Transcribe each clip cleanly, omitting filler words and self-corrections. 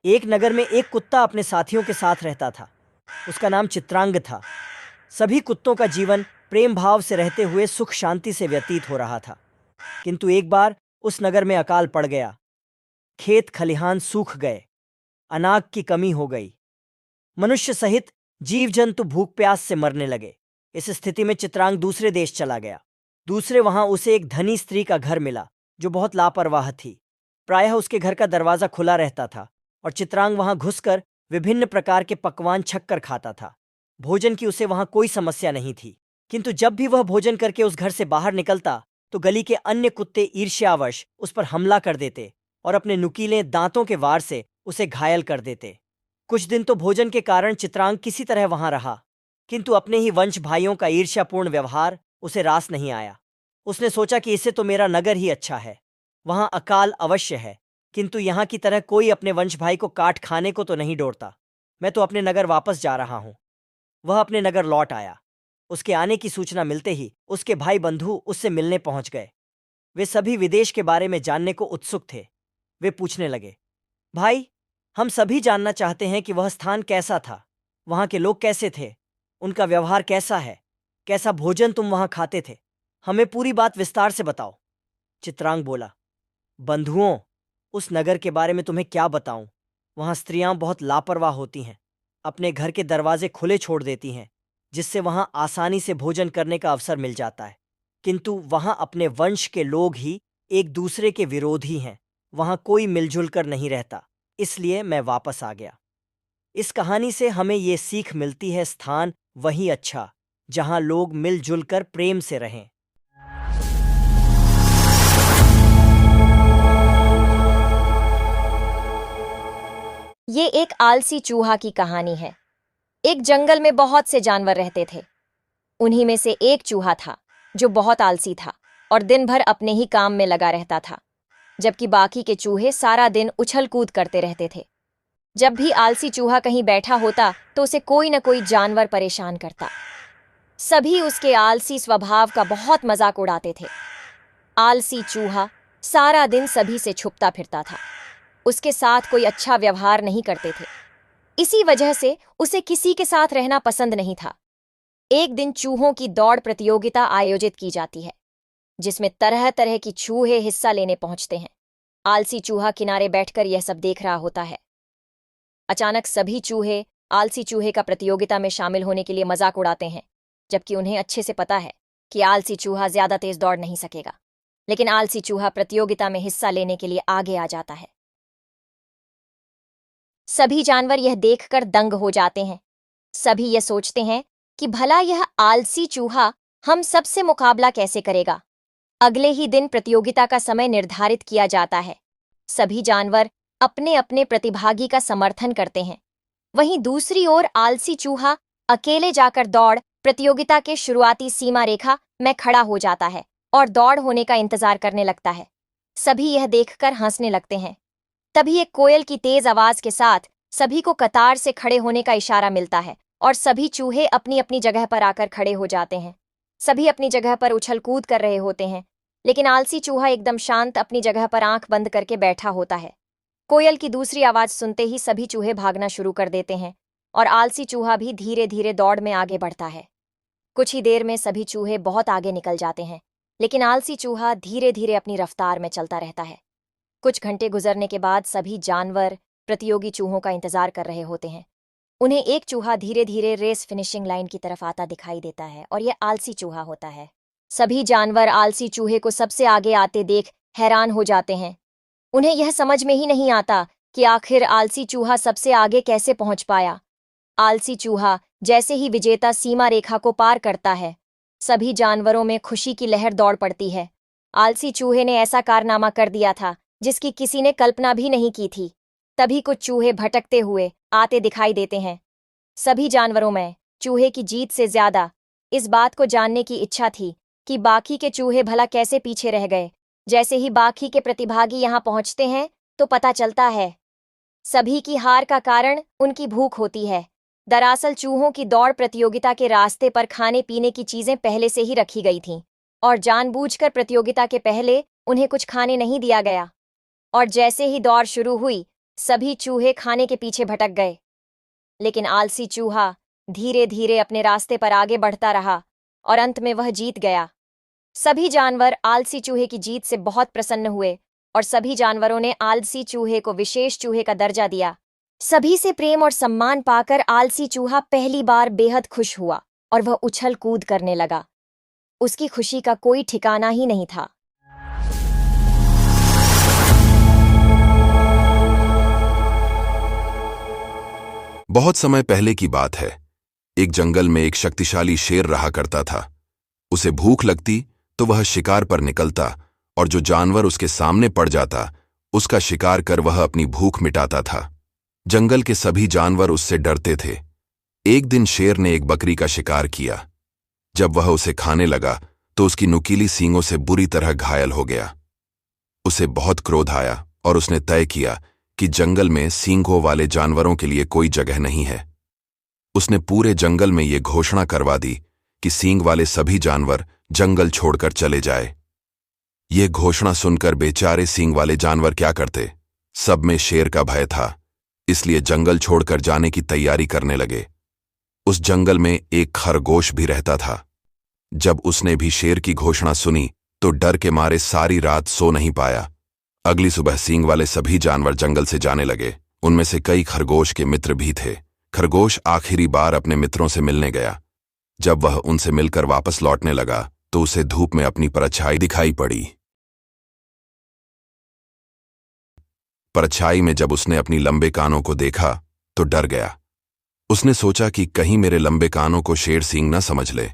एक नगर में एक कुत्ता अपने साथियों के साथ रहता था। उसका नाम चित्रांग था। सभी कुत्तों का जीवन प्रेम भाव से रहते हुए सुख शांति से व्यतीत हो रहा था। किंतु एक बार उस नगर में अकाल पड़ गया। खेत खलिहान सूख गए, अनाज की कमी हो गई, मनुष्य सहित जीव जंतु भूख प्यास से मरने लगे। इस स्थिति में चित्रांग दूसरे देश चला गया। दूसरे वहां उसे एक धनी स्त्री का घर मिला जो बहुत लापरवाह थी। प्रायः उसके घर का दरवाजा खुला रहता था और चित्रांग वहां घुसकर विभिन्न प्रकार के पकवान छककर खाता था। भोजन की उसे वहां कोई समस्या नहीं थी, किंतु जब भी वह भोजन करके उस घर से बाहर निकलता तो गली के अन्य कुत्ते ईर्ष्यावश उस पर हमला कर देते और अपने नुकीले दांतों के वार से उसे घायल कर देते। कुछ दिन तो भोजन के कारण चित्रांग किसी तरह वहां रहा, किंतु अपने ही वंश भाइयों का ईर्ष्यापूर्ण व्यवहार उसे रास नहीं आया। उसने सोचा कि इससे तो मेरा नगर ही अच्छा है, वहां अकाल अवश्य है, किंतु यहाँ की तरह कोई अपने वंश भाई को काट खाने को तो नहीं डरता। मैं तो अपने नगर वापस जा रहा हूँ। वह अपने नगर लौट आया। उसके आने की सूचना मिलते ही उसके भाई बंधु उससे मिलने पहुंच गए। वे सभी विदेश के बारे में जानने को उत्सुक थे। वे पूछने लगे, भाई, हम सभी जानना चाहते हैं कि वह स्थान कैसा था, वहां के लोग कैसे थे, उनका व्यवहार कैसा है, कैसा भोजन तुम वहां खाते थे, हमें पूरी बात विस्तार से बताओ। चित्रांग बोला, बंधुओं, उस नगर के बारे में तुम्हें क्या बताऊं। वहां स्त्रियां बहुत लापरवाह होती हैं, अपने घर के दरवाजे खुले छोड़ देती हैं, जिससे वहां आसानी से भोजन करने का अवसर मिल जाता है। किंतु वहां अपने वंश के लोग ही एक दूसरे के विरोधी हैं। वहां कोई मिलजुल कर नहीं रहता, इसलिए मैं वापस आ गया। इस कहानी से हमें ये सीख मिलती है, स्थान वही अच्छा जहां लोग मिलजुल कर प्रेम से रहें। ये एक आलसी चूहा की कहानी है। एक जंगल में बहुत से जानवर रहते थे। उन्हीं में से एक चूहा था जो बहुत आलसी था और दिन भर अपने ही काम में लगा रहता था, जबकि बाकी के चूहे सारा दिन उछल कूद करते रहते थे। जब भी आलसी चूहा कहीं बैठा होता तो उसे कोई न कोई जानवर परेशान करता। सभी उसके आलसी स्वभाव का बहुत मजाक उड़ाते थे। आलसी चूहा सारा दिन सभी से छुपता फिरता था। उसके साथ कोई अच्छा व्यवहार नहीं करते थे। इसी वजह से उसे किसी के साथ रहना पसंद नहीं था। एक दिन चूहों की दौड़ प्रतियोगिता आयोजित की जाती है, जिसमें तरह तरह की चूहे हिस्सा लेने पहुंचते हैं। आलसी चूहा किनारे बैठकर यह सब देख रहा होता है। अचानक सभी चूहे आलसी चूहे का प्रतियोगिता में शामिल होने के लिए मजाक उड़ाते हैं, जबकि उन्हें अच्छे से पता है कि आलसी चूहा ज्यादा तेज दौड़ नहीं सकेगा। लेकिन आलसी चूहा प्रतियोगिता में हिस्सा लेने के लिए आगे आ जाता है। सभी जानवर यह देखकर दंग हो जाते हैं। सभी यह सोचते हैं कि भला यह आलसी चूहा हम सबसे मुकाबला कैसे करेगा। अगले ही दिन प्रतियोगिता का समय निर्धारित किया जाता है। सभी जानवर अपने अपने प्रतिभागी का समर्थन करते हैं। वहीं दूसरी ओर आलसी चूहा अकेले जाकर दौड़ प्रतियोगिता के शुरुआती सीमा रेखा में खड़ा हो जाता है और दौड़ होने का इंतजार करने लगता है। सभी यह देखकर हंसने लगते हैं। तभी एक कोयल की तेज आवाज के साथ सभी को कतार से खड़े होने का इशारा मिलता है और सभी चूहे अपनी अपनी जगह पर आकर खड़े हो जाते हैं। सभी अपनी जगह पर उछल कूद कर रहे होते हैं, लेकिन आलसी चूहा एकदम शांत अपनी जगह पर आंख बंद करके बैठा होता है। कोयल की दूसरी आवाज सुनते ही सभी चूहे भागना शुरू कर देते हैं और आलसी चूहा भी धीरे धीरे दौड़ में आगे बढ़ता है। कुछ ही देर में सभी चूहे बहुत आगे निकल जाते हैं, लेकिन आलसी चूहा धीरे धीरे अपनी रफ्तार में चलता रहता है। कुछ घंटे गुजरने के बाद सभी जानवर प्रतियोगी चूहों का इंतजार कर रहे होते हैं। उन्हें एक चूहा धीरे धीरे रेस फिनिशिंग लाइन की तरफ आता दिखाई देता है और यह आलसी चूहा होता है। सभी जानवर आलसी चूहे को सबसे आगे आते देख हैरान हो जाते हैं। उन्हें यह समझ में ही नहीं आता कि आखिर आलसी चूहा सबसे आगे कैसे पहुंच पाया। आलसी चूहा जैसे ही विजेता सीमा रेखा को पार करता है, सभी जानवरों में खुशी की लहर दौड़ पड़ती है। आलसी चूहे ने ऐसा कारनामा कर दिया था जिसकी किसी ने कल्पना भी नहीं की थी। तभी कुछ चूहे भटकते हुए आते दिखाई देते हैं। सभी जानवरों में चूहे की जीत से ज्यादा इस बात को जानने की इच्छा थी कि बाकी के चूहे भला कैसे पीछे रह गए। जैसे ही बाकी के प्रतिभागी यहां पहुंचते हैं तो पता चलता है सभी की हार का कारण उनकी भूख होती है। दरअसल चूहों की दौड़ प्रतियोगिता के रास्ते पर खाने पीने की चीजें पहले से ही रखी गई थीं और जानबूझकर प्रतियोगिता के पहले उन्हें कुछ खाने नहीं दिया गया। और जैसे ही दौड़ शुरू हुई सभी चूहे खाने के पीछे भटक गए, लेकिन आलसी चूहा धीरे धीरे अपने रास्ते पर आगे बढ़ता रहा और अंत में वह जीत गया। सभी जानवर आलसी चूहे की जीत से बहुत प्रसन्न हुए और सभी जानवरों ने आलसी चूहे को विशेष चूहे का दर्जा दिया। सभी से प्रेम और सम्मान पाकर आलसी चूहा पहली बार बेहद खुश हुआ और वह उछल कूद करने लगा। उसकी खुशी का कोई ठिकाना ही नहीं था। बहुत समय पहले की बात है। एक जंगल में एक शक्तिशाली शेर रहा करता था। उसे भूख लगती तो वह शिकार पर निकलता और जो जानवर उसके सामने पड़ जाता उसका शिकार कर वह अपनी भूख मिटाता था। जंगल के सभी जानवर उससे डरते थे। एक दिन शेर ने एक बकरी का शिकार किया। जब वह उसे खाने लगा तो उसकी नुकीली सींगों से बुरी तरह घायल हो गया। उसे बहुत क्रोध आया और उसने तय किया कि जंगल में सींगों वाले जानवरों के लिए कोई जगह नहीं है। उसने पूरे जंगल में ये घोषणा करवा दी कि सींग वाले सभी जानवर जंगल छोड़कर चले जाए। ये घोषणा सुनकर बेचारे सींग वाले जानवर क्या करते? सब में शेर का भय था, इसलिए जंगल छोड़कर जाने की तैयारी करने लगे। उस जंगल में एक खरगोश भी रहता था। जब उसने भी शेर की घोषणा सुनी तो डर के मारे सारी रात सो नहीं पाया। अगली सुबह सींग वाले सभी जानवर जंगल से जाने लगे। उनमें से कई खरगोश के मित्र भी थे। खरगोश आखिरी बार अपने मित्रों से मिलने गया। जब वह उनसे मिलकर वापस लौटने लगा तो उसे धूप में अपनी परछाई दिखाई पड़ी। परछाई में जब उसने अपनी लंबे कानों को देखा तो डर गया। उसने सोचा कि कहीं मेरे लंबे कानों को शेर सींग न समझ ले।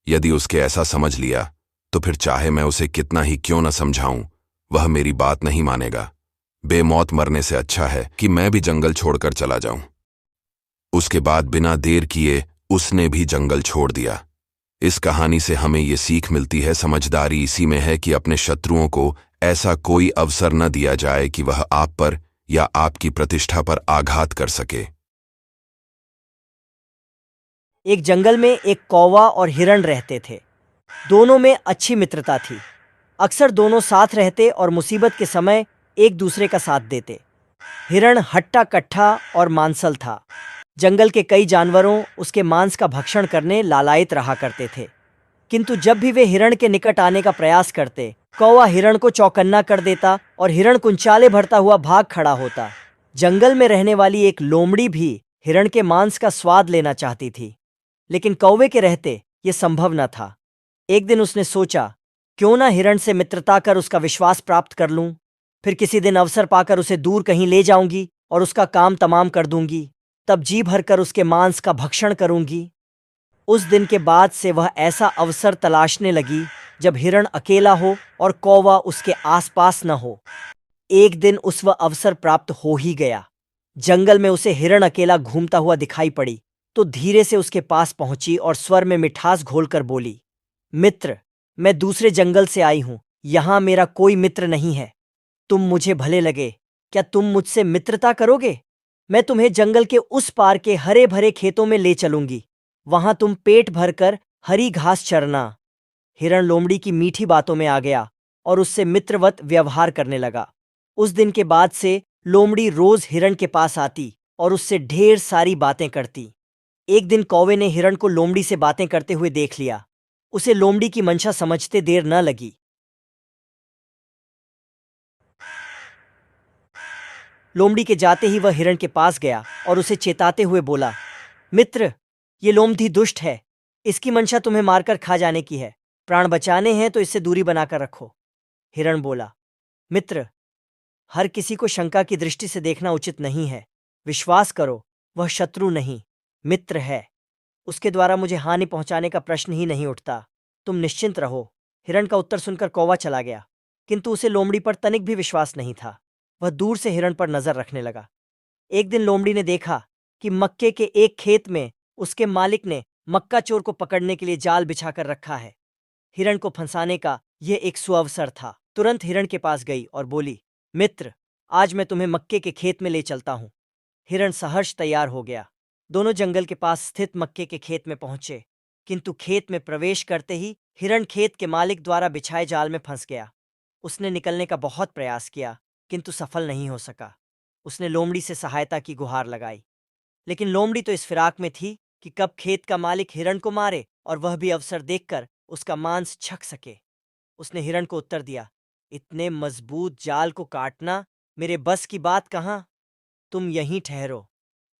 यदि उसके ऐसा समझ लिया तो फिर चाहे मैं उसे कितना ही क्यों न समझाऊं, वह मेरी बात नहीं मानेगा। बेमौत मरने से अच्छा है कि मैं भी जंगल छोड़कर चला जाऊं। उसके बाद बिना देर किए उसने भी जंगल छोड़ दिया। इस कहानी से हमें ये सीख मिलती है, समझदारी इसी में है कि अपने शत्रुओं को ऐसा कोई अवसर न दिया जाए कि वह आप पर या आपकी प्रतिष्ठा पर आघात कर सके। एक जंगल में एक कौवा और हिरण रहते थे। दोनों में अच्छी मित्रता थी। अक्सर दोनों साथ रहते और मुसीबत के समय एक दूसरे का साथ देते। हिरण हट्टा कट्ठा और मांसल था। जंगल के कई जानवरों उसके मांस का भक्षण करने लालायित रहा करते थे, किंतु जब भी वे हिरण के निकट आने का प्रयास करते, कौवा हिरण को चौकन्ना कर देता और हिरण कुंचाले भरता हुआ भाग खड़ा होता। जंगल में रहने वाली एक लोमड़ी भी हिरण के मांस का स्वाद लेना चाहती थी, लेकिन कौवे के रहते ये संभव न था। एक दिन उसने सोचा, क्यों ना हिरण से मित्रता कर उसका विश्वास प्राप्त कर लूं, फिर किसी दिन अवसर पाकर उसे दूर कहीं ले जाऊंगी और उसका काम तमाम कर दूंगी। तब जी भरकर उसके मांस का भक्षण करूंगी। उस दिन के बाद से वह ऐसा अवसर तलाशने लगी जब हिरण अकेला हो और कौवा उसके आसपास न हो। एक दिन उस वह अवसर प्राप्त हो ही गया। जंगल में उसे हिरण अकेला घूमता हुआ दिखाई पड़ी तो धीरे से उसके पास पहुंची और स्वर में मिठास घोलकर बोली, मित्र, मैं दूसरे जंगल से आई हूं। यहां मेरा कोई मित्र नहीं है। तुम मुझे भले लगे, क्या तुम मुझसे मित्रता करोगे? मैं तुम्हें जंगल के उस पार के हरे भरे खेतों में ले चलूंगी। वहां तुम पेट भरकर हरी घास चरना। हिरण लोमड़ी की मीठी बातों में आ गया और उससे मित्रवत व्यवहार करने लगा। उस दिन के बाद से लोमड़ी रोज हिरण के पास आती और उससे ढेर सारी बातें करती। एक दिन कौवे ने हिरण को लोमड़ी से बातें करते हुए देख लिया। उसे लोमड़ी की मंशा समझते देर न लगी। लोमड़ी के जाते ही वह हिरण के पास गया और उसे चेताते हुए बोला, मित्र, ये लोमड़ी दुष्ट है। इसकी मंशा तुम्हें मारकर खा जाने की है। प्राण बचाने हैं तो इससे दूरी बनाकर रखो। हिरण बोला, मित्र, हर किसी को शंका की दृष्टि से देखना उचित नहीं है। विश्वास करो, वह शत्रु नहीं, मित्र है। उसके द्वारा मुझे हानि पहुंचाने का प्रश्न ही नहीं उठता। तुम निश्चिंत रहो। हिरण का उत्तर सुनकर कौवा चला गया, किंतु उसे लोमड़ी पर तनिक भी विश्वास नहीं था। वह दूर से हिरण पर नजर रखने लगा। एक दिन लोमड़ी ने देखा कि मक्के के एक खेत में उसके मालिक ने मक्का चोर को पकड़ने के लिए जाल बिछाकर रखा है। हिरण को फंसाने का यह एक सुअवसर था। तुरंत हिरण के पास गई और बोली, मित्र, आज मैं तुम्हें मक्के के खेत में ले चलता हूं। हिरण सहर्ष तैयार हो गया। दोनों जंगल के पास स्थित मक्के के खेत में पहुंचे, किंतु खेत में प्रवेश करते ही हिरण खेत के मालिक द्वारा बिछाए जाल में फंस गया। उसने निकलने का बहुत प्रयास किया, किंतु सफल नहीं हो सका। उसने लोमड़ी से सहायता की गुहार लगाई, लेकिन लोमड़ी तो इस फिराक में थी कि कब खेत का मालिक हिरण को मारे और वह भी अवसर देखकर उसका मांस छक सके। उसने हिरण को उत्तर दिया, इतने मजबूत जाल को काटना मेरे बस की बात कहाँ। तुम यहीं ठहरो,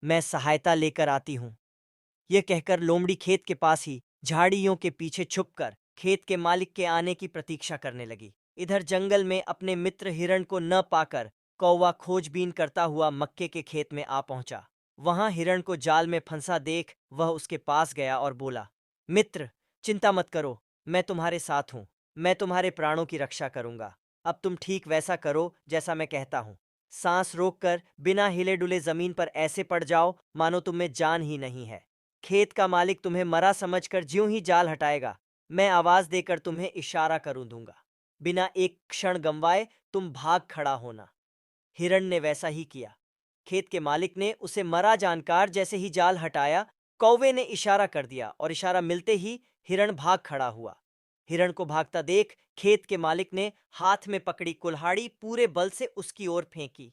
मैं सहायता लेकर आती हूँ। यह कहकर लोमड़ी खेत के पास ही झाड़ियों के पीछे छुपकर खेत के मालिक के आने की प्रतीक्षा करने लगी। इधर जंगल में अपने मित्र हिरण को न पाकर कौवा खोजबीन करता हुआ मक्के के खेत में आ पहुंचा। वहां हिरण को जाल में फंसा देख वह उसके पास गया और बोला, मित्र, चिंता मत करो, मैं तुम्हारे साथ हूं। मैं तुम्हारे प्राणों की रक्षा करूंगा। अब तुम ठीक वैसा करो जैसा मैं कहता हूं। सांस रोककर बिना हिले डुले जमीन पर ऐसे पड़ जाओ मानो तुम में जान ही नहीं है। खेत का मालिक तुम्हें मरा समझकर ज्यों ही जाल हटाएगा, मैं आवाज देकर तुम्हें इशारा करूं दूंगा। बिना एक क्षण गंवाए तुम भाग खड़ा होना। हिरण ने वैसा ही किया। खेत के मालिक ने उसे मरा जानकर जैसे ही जाल हटाया, कौवे ने इशारा कर दिया और इशारा मिलते ही हिरण भाग खड़ा हुआ। हिरण को भागता देख खेत के मालिक ने हाथ में पकड़ी कुल्हाड़ी पूरे बल से उसकी ओर फेंकी,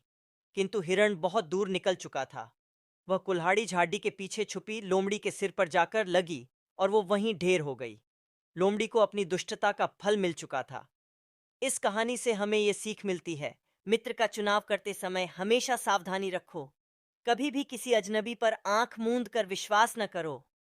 किंतु हिरण बहुत दूर निकल चुका था। वह कुल्हाड़ी झाड़ी के पीछे छुपी लोमड़ी के सिर पर जाकर लगी और वो वहीं ढेर हो गई। लोमड़ी को अपनी दुष्टता का फल मिल चुका था। इस कहानी से हमें ये सीख मिलती है, मित्र का चुनाव करते समय हमेशा सावधानी रखो। कभी भी किसी अजनबी पर आंख मूंद कर विश्वास न करो।